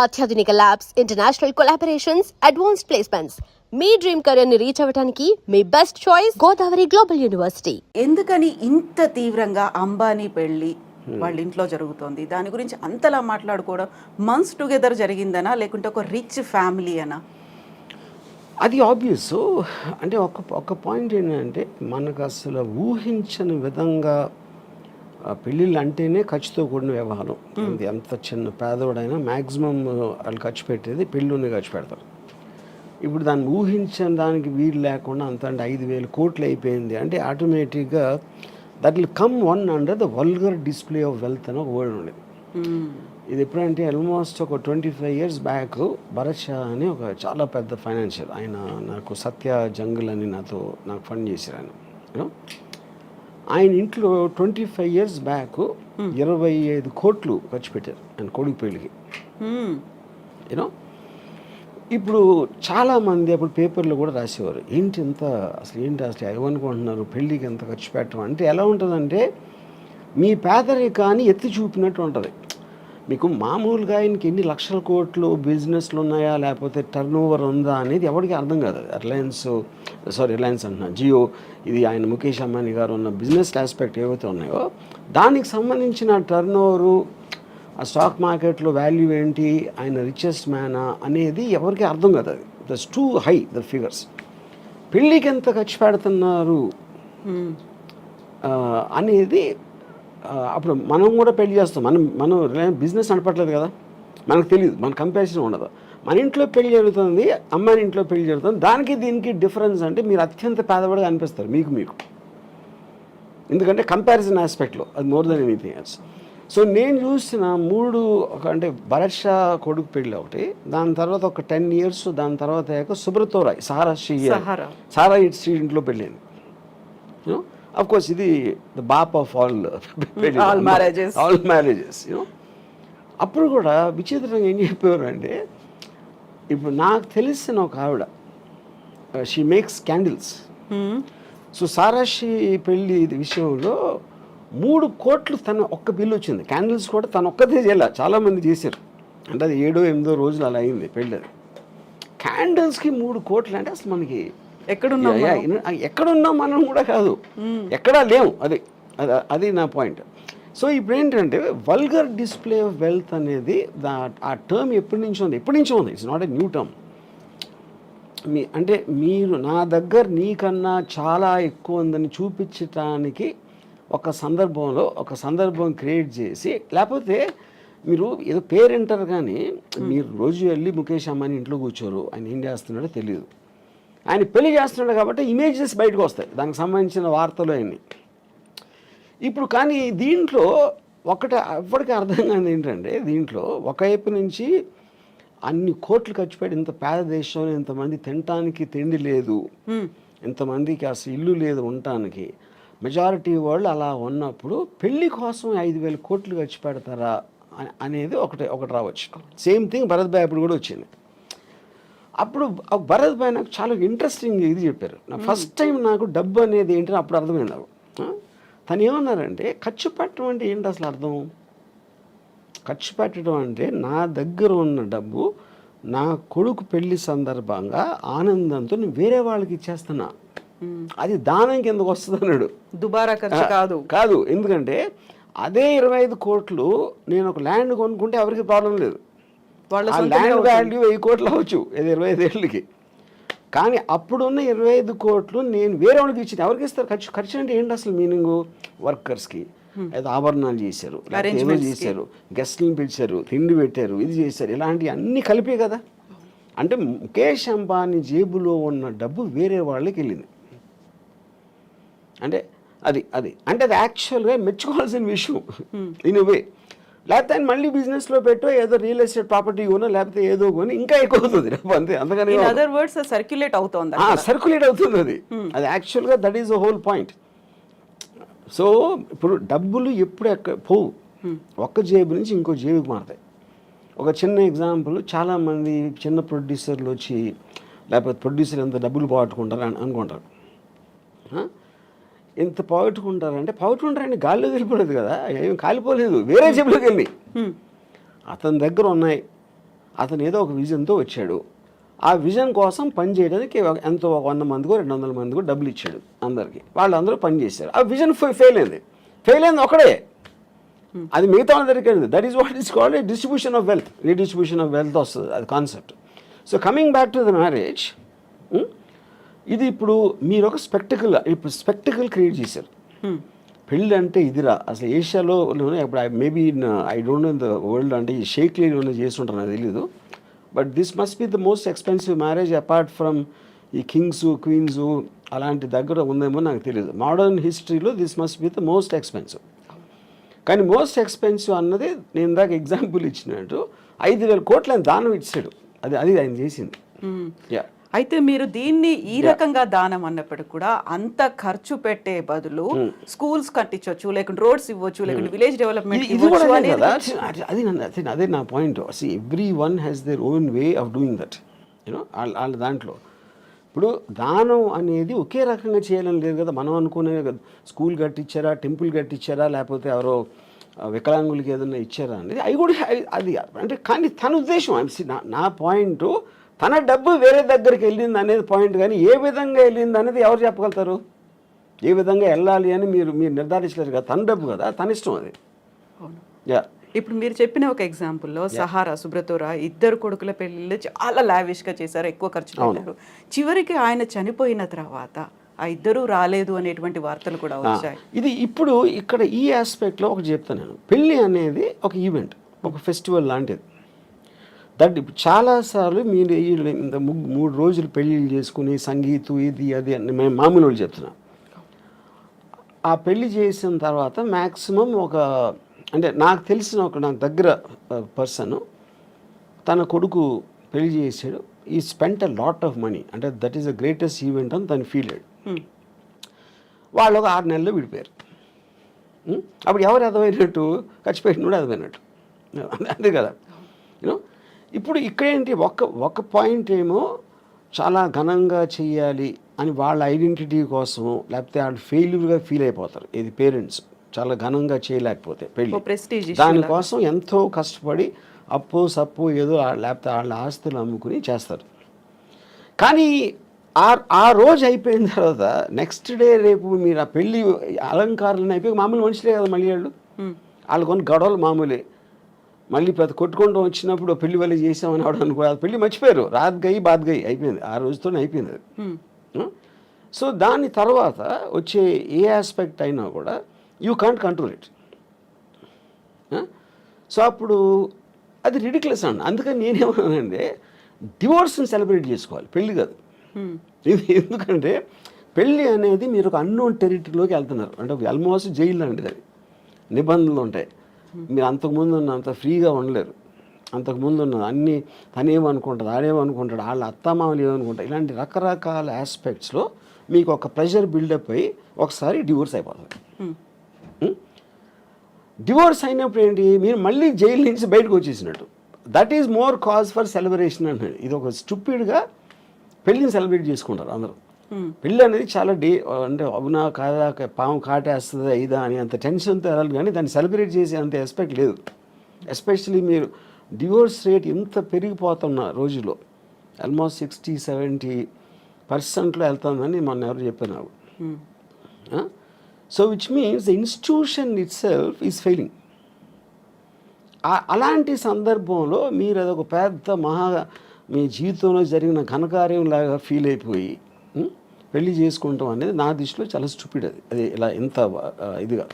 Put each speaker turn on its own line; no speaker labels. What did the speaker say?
అత్యాధునిక labs, international collaborations, advanced placements. మీ dream career ని రీచ్ అవ్వడానికి మీ best choice Godavari global university.
ఎందుకని ఇంత తీవ్రంగా అంబానీ పెళ్లి వాళ్ళ ఇంట్లో జరుగుతోంది? దాని గురించి అంతలా మాట్లాడుకోవడం మంత్స్ టుగెదర్ జరిగిందనా, లేకుంటే ఒక రిచ్ ఫ్యామిలీ అనా?
అది ఆబ్వియస్. అంటే ఒక పాయింట్ ఏంటంటే, మనకు అసలు ఊహించని విధంగా పెళ్ళిళ్ళు అంటేనే ఖర్చుతో కూడిన వ్యవహారం. ఎంత చిన్న పేదవాడైనా మ్యాక్సిమం వాళ్ళు ఖర్చు పెట్టేది పెళ్ళిలోనే ఖర్చు పెడతారు. ఇప్పుడు దాన్ని ఊహించని దానికి వీలు లేకుండా అంత అంటే 5,000 కోట్లు అయిపోయింది అంటే ఆటోమేటిక్గా that will come one under the vulgar display of wealth అని ఒక వర్డ్ ఉండేది. ఇది ఎప్పుడంటే ఆల్మోస్ట్ ఒక 25 years బ్యాక్ భరత్ షా అని ఒక చాలా పెద్ద ఫైనాన్షియల్ ఆయన, నాకు సత్య జంగల్ అని నాకు ఫండ్ చేశారు ఆయన. యూనో ఆయన ఇంట్లో 25 years బ్యాక్ 25 కోట్లు ఖర్చు పెట్టారు ఆయన కొడుకు పెళ్ళికి. యూనో ఇప్పుడు చాలామంది అప్పుడు పేపర్లో కూడా రాసేవారు, ఏంటి అసలు ఏమనుకుంటున్నారు పెళ్ళికి ఎంత ఖర్చు పెట్టడం అంటే. ఎలా ఉంటుందంటే మీ పేదరికాన్ని ఎత్తి చూపినట్టు ఉంటుంది. మీకు మామూలుగా ఆయనకి ఎన్ని లక్షల కోట్లు బిజినెస్లు ఉన్నాయా లేకపోతే టర్న్ ఓవర్ ఉందా అనేది ఎవరికి అర్థం కాదు. రిలయన్స్ అంటున్నా, జియో, ఇది ఆయన ముఖేష్ అంబానీ గారు ఉన్న బిజినెస్ ఆస్పెక్ట్ ఏవైతే ఉన్నాయో దానికి సంబంధించిన టర్న్ ఓవరు, ఆ స్టాక్ మార్కెట్లో వాల్యూ ఏంటి, ఆయన రిచెస్ట్ మ్యానా అనేది ఎవరికి అర్థం కాదు. అది that's two high the figures. పెళ్ళికి ఎంత ఖర్చు పెడుతున్నారు అనేది అప్పుడు మనం కూడా పెళ్లి చేస్తాం. మనం బిజినెస్ నడపట్లేదు కదా, మనకు తెలియదు, మన కంపారిజన్ ఉండదు. మన ఇంట్లో పెళ్లి జరుగుతుంది, అమ్మాయి ఇంట్లో పెళ్లి జరుగుతుంది, దానికి దీనికి డిఫరెన్స్ అంటే మీరు అత్యంత పేదవాడిగా అనిపిస్తారు మీకు. ఎందుకంటే కంపారిజన్ ఆస్పెక్ట్లో అది more than anything else. So నేను చూసిన అంటే భరత్ షా కొడుకు పెళ్ళి ఒకటి, దాని తర్వాత ఒక 10 years, దాని తర్వాత సుబ్రతో రాయ్ సారా ఇంట్లో పెళ్ళింది. యూనో అఫ్ కోర్స్ ఇది ద బాప్ ఆఫ్ ఆల్ మ్యారేజెస్. యూనో అప్పుడు కూడా విచిత్రంగా ఏం చెప్పేవారు అంటే, ఇప్పుడు నాకు తెలిసిన ఒక ఆవిడ, షీ మేక్స్ క్యాండిల్స్. సో సారాషి పెళ్ళి విషయంలో 3 కోట్లు తన ఒక్క బిల్లు వచ్చింది. క్యాండిల్స్ కూడా తను ఒక్కదే చేయాల, చాలామంది చేశారు. అంటే అది 7-8 రోజులు అలా అయింది పెళ్ళి. అది క్యాండిల్స్కి 3 కోట్లు అంటే అసలు మనకి ఎక్కడున్నాం మనం కూడా కాదు, ఎక్కడా లేవు. అది నా పాయింట్. సో ఇప్పుడు ఏంటంటే వల్గర్ డిస్ప్లే ఆఫ్ వెల్త్ అనేది ఆ టర్మ్ ఎప్పటి నుంచో ఉంది. It's not a new term. అంటే మీరు నా దగ్గర నీకన్నా చాలా ఎక్కువ ఉందని చూపించటానికి ఒక సందర్భం క్రియేట్ చేసి, లేకపోతే మీరు ఏదో పేరెంటారు కానీ మీరు రోజు వెళ్ళి ముఖేష్ అంబానీ ఇంట్లో కూర్చోరు, ఆయన ఏం చేస్తున్నాడో తెలియదు. ఆయన పెళ్లి చేస్తున్నాడు కాబట్టి ఇమేజెస్ బయటకు వస్తాయి, దానికి సంబంధించిన వార్తలు అన్నీ. ఇప్పుడు కానీ దీంట్లో ఎవరికి అర్థం కాదు ఏంటంటే, దీంట్లో ఒకవైపు నుంచి అన్ని కోట్లు ఖర్చు పెట్టి ఇంత పేద దేశంలో ఇంతమంది తినటానికి తిండి లేదు, ఇంతమందికి అసలు ఇల్లు లేదు ఉండటానికి, మెజారిటీ వాళ్ళు అలా ఉన్నప్పుడు పెళ్లి కోసం 5,000 కోట్లు ఖర్చు పెడతారా అనేది ఒకటి రావచ్చు. సేమ్ థింగ్ భరత్ భాయ్ అప్పుడు కూడా వచ్చింది. అప్పుడు భరత్ భాయ్ నాకు చాలా ఇంట్రెస్టింగ్ ఇది చెప్పారు. ఫస్ట్ టైం నాకు డబ్బు అనేది ఏంటని అప్పుడు అర్థమైంది నాకు. తను ఏమన్నారంటే, ఖర్చు పెట్టడం అంటే ఏంటి అసలు అర్థం? ఖర్చు పెట్టడం అంటే నా దగ్గర ఉన్న డబ్బు నా కొడుకు పెళ్లి సందర్భంగా ఆనందంతో నేను వేరే వాళ్ళకి ఇచ్చేస్తున్నా, అది దానం కిందకు వస్తుంది అన్నాడు.
దుబారా ఖర్చు
కాదు. ఎందుకంటే అదే 25 కోట్లు నేను ఒక ల్యాండ్ కొనుక్కుంటే ఎవరికి ప్రాబ్లం లేదు, ల్యాండ్ వాల్యూ 1000 కోట్లు అవ్వచ్చు 25 ఏళ్ళకి. కానీ అప్పుడున్న 25 కోట్లు నేను వేరే వాళ్ళకి ఇచ్చింది. ఎవరికి ఇస్తారు? ఖర్చు అంటే ఏంటి అసలు మీనింగ్? వర్కర్స్కి ఏదో ఆభరణాలు చేశారు, ఏదో చేశారు, గెస్ట్ని పిలిచారు, తిండి పెట్టారు, ఇది చేశారు, ఇలాంటివి అన్నీ కలిపే కదా. అంటే ముఖేష్ అంబానీ జేబులో ఉన్న డబ్బు వేరే వాళ్ళకి వెళ్ళింది. అంటే అది అంటే అది యాక్చువల్గా మెచ్చుకోవాల్సిన విషయం ఇన్ వే. లేకపోతే ఆయన మళ్ళీ బిజినెస్లో పెట్టో ఏదో రియల్ ఎస్టేట్ ప్రాపర్టీ కొనో లేకపోతే ఏదో కొని ఇంకా ఎక్కువ అవుతుంది అంతే. అందుకని
సర్క్యులేట్ అవుతుంది
అది యాక్చువల్గా that is the whole point. So ఇప్పుడు డబ్బులు ఎప్పుడు పోవు, ఒక్క జేబు నుంచి ఇంకో జేబుకి మారుతాయి. ఒక చిన్న ఎగ్జాంపుల్, చాలామంది చిన్న ప్రొడ్యూసర్లు వచ్చి లేకపోతే ప్రొడ్యూసర్ ఎంత డబ్బులు పోగొట్టుకుంటారు అనుకుంటారు. ఎంత పోగొట్టుకుంటారంటే గాల్లో వెళ్ళిపోలేదు కదా, ఏం కాలిపోలేదు, వేరే జేబులోకి వెళ్ళి అతని దగ్గర ఉన్నాయి. అతను ఏదో ఒక విజన్తో వచ్చాడు. ఆ విజన్ కోసం పని చేయడానికి ఎంతో 100 మందికో 200 మందికో డబ్బులు ఇచ్చాడు అందరికీ. వాళ్ళందరూ పని చేశారు. ఆ విజన్ ఫెయిల్ అయింది ఒకడే. అది మిగతా అందరికీ. That is what is called a distribution of wealth, redistribution of wealth వస్తుంది అది concept. So coming back to the marriage, ఇది ఇప్పుడు మీరు ఒక స్పెక్టికల్ క్రియేట్ చేశారు. పెళ్ళి అంటే ఇదిరా అసలు ఏషియాలో ఇప్పుడు maybe I don't know in the world, అంటే ఈ షేక్లీలో చేస్తుంటారు నాకు తెలీదు. But this must be the most expensive marriage apart from ఈ కింగ్స్ క్వీన్స్ అలాంటి దగ్గర ఉందేమో నాకు తెలియదు. మోడర్న్ హిస్టరీలో this must be the most expensive. కానీ మోస్ట్ ఎక్స్పెన్సివ్ అన్నది నేను ఇందాక ఎగ్జాంపుల్ ఇచ్చినట్టు 5,000 కోట్లు ఆయన దానం ఇచ్చాడు. అది ఆయన చేసింది.
అయితే మీరు దీన్ని ఈ రకంగా దానం అన్నప్పటికీ కూడా అంత ఖర్చు పెట్టే బదులు స్కూల్స్ కట్టించవచ్చు, లేకుంటే రోడ్స్ ఇవ్వచ్చు, లేకుంటే విలేజ్ డెవలప్మెంట్
ఇది కూడా కదా. అదే నా point. Every one has their own way of doing that. You know వాళ్ళ దాంట్లో ఇప్పుడు దానం అనేది ఒకే రకంగా చేయాలని లేదు కదా. మనం అనుకునే స్కూల్ కట్టించారా, టెంపుల్ కట్టించారా, లేకపోతే ఎవరో వికలాంగులకి ఏదైనా ఇచ్చారా అనేది అవి కూడా అది అంటే. కానీ తన ఉద్దేశం నా పాయింట్ తన డబ్బు వేరే దగ్గరికి వెళ్ళింది అనేది పాయింట్. కానీ ఏ విధంగా వెళ్ళింది అనేది ఎవరు చెప్పగలుగుతారు? ఏ విధంగా వెళ్ళాలి అని మీరు నిర్ధారించలేరు కదా. తన డబ్బు కదా, తన ఇష్టం అది. యా,
ఇప్పుడు మీరు చెప్పిన ఒక ఎగ్జాంపుల్లో సహారా, సుబ్రతోరా ఇద్దరు కొడుకుల పెళ్ళిళ్ళు చాలా లావిష్గా చేశారు, ఎక్కువ ఖర్చు పెట్టారు. చివరికి ఆయన చనిపోయిన తర్వాత ఆ ఇద్దరు రాలేదు అనేటువంటి వార్తలు కూడా వచ్చాయి.
ఇది ఇప్పుడు ఇక్కడ ఈ ఆస్పెక్ట్లో ఒకటి చెప్తాను నేను. పెళ్ళి అనేది ఒక ఈవెంట్, ఒక ఫెస్టివల్ లాంటిది. దట్ చాలాసార్లు మీరు 3 రోజులు పెళ్ళిళ్ళు చేసుకుని సంగీతం ఇది అది అని మేము మామూలు వాళ్ళు చెప్తున్నాం. ఆ పెళ్ళి చేసిన తర్వాత మ్యాక్సిమం అంటే నాకు తెలిసిన నాకు దగ్గర పర్సన్ తన కొడుకు పెళ్లి చేసాడు. He spent a lot of money, అంటే that is the greatest event అని తను ఫీల్ అయ్యాడు. వాళ్ళు ఒక 6 నెలల్లో విడిపోయారు. అప్పుడు ఎవరు అర్థమైనట్టు? ఖర్చు పెట్టినప్పుడు అర్థమైనట్టు. అంతే కదా. యూనో ఇప్పుడు ఇక్కడేంటి ఒక పాయింట్ ఏమో చాలా ఘనంగా చెయ్యాలి అని వాళ్ళ ఐడెంటిటీ కోసం, లేకపోతే వాళ్ళు ఫెయిల్యూర్గా ఫీల్ అయిపోతారు. ఇది పేరెంట్స్ చాలా ఘనంగా చేయలేకపోతే పెళ్ళి, దానికోసం ఎంతో కష్టపడి అప్పు సప్పు ఏదో లేకపోతే వాళ్ళ ఆస్తులు అమ్ముకుని చేస్తారు. కానీ ఆ రోజు అయిపోయిన తర్వాత నెక్స్ట్ డే రేపు మీరు ఆ పెళ్ళి అలంకారాలను అయిపోయి మామూలు మనుషులే కదా మళ్ళీ వాళ్ళు కొన్ని గొడవలు మామూలే. మళ్ళీ కొట్టుకుంటూ వచ్చినప్పుడు పెళ్లి వల్ల చేసామని అవడానికి కూడా పెళ్లి మర్చిపోయారు. రాత్గయి బాద్గయి అయిపోయింది, ఆ రోజుతోనే అయిపోయింది అది. సో దాని తర్వాత వచ్చే ఏ ఆస్పెక్ట్ అయినా కూడా you can't control it. So అప్పుడు అది రిడిక్యులస్ అండి. అందుకని నేనేమన్నానంటే డివోర్స్ని సెలబ్రేట్ చేసుకోవాలి, పెళ్ళి కాదు. ఎందుకంటే పెళ్ళి అనేది మీరు ఒక అన్నోన్ టెరిటరీలోకి వెళ్తున్నారు. అంటే ఆల్మోస్ట్ జైలు లాంటిది, అది నిబంధనలు ఉంటాయి. మీరు అంతకుముందు ఉన్నంత ఫ్రీగా ఉండలేరు. అంతకుముందు ఉన్నది అన్నీ తనేమనుకుంటుంది, ఆడేమనుకుంటాడు, వాళ్ళ అత్తమామలు ఏమనుకుంటారు, ఇలాంటి రకరకాల ఆస్పెక్ట్స్లో మీకు ఒక ప్రెషర్ బిల్డప్ అయ్యి ఒకసారి డివోర్స్ అయిపోతుంది. డివోర్స్ అయినప్పుడు ఏంటి, మీరు మళ్ళీ జైలు నుంచి బయటకు వచ్చేసినట్టు. That is more cause for celebration అన్నది. ఇది ఒక స్టూపిడ్గా పెళ్ళిని సెలబ్రేట్ చేసుకుంటారు అందరూ. పెళ్ళి అనేది చాలా అంటే అవునా కాదా, పాము కాటేస్తుందా ఇదా అని అంత టెన్షన్తో వెళ్ళాలి. కానీ దాన్ని సెలబ్రేట్ చేసే అంత ఎస్పెక్ట్ లేదు. ఎస్పెషలీ మీరు డివోర్స్ రేట్ ఎంత పెరిగిపోతున్న రోజుల్లో ఆల్మోస్ట్ 60-70% వెళ్తుందని మొన్న ఎవరు చెప్పారు నాకు. So which means the institution it self is failing. అలాంటి సందర్భంలో మీరు అదొక పెద్ద మీ జీవితంలో జరిగిన ఘనకార్యం లాగా ఫీల్ అయిపోయి పెళ్లి చేసుకుంటాం అనేది నా దృష్టిలో చాలా స్టూపిడ్. అది ఇలా ఇంత ఇదిగా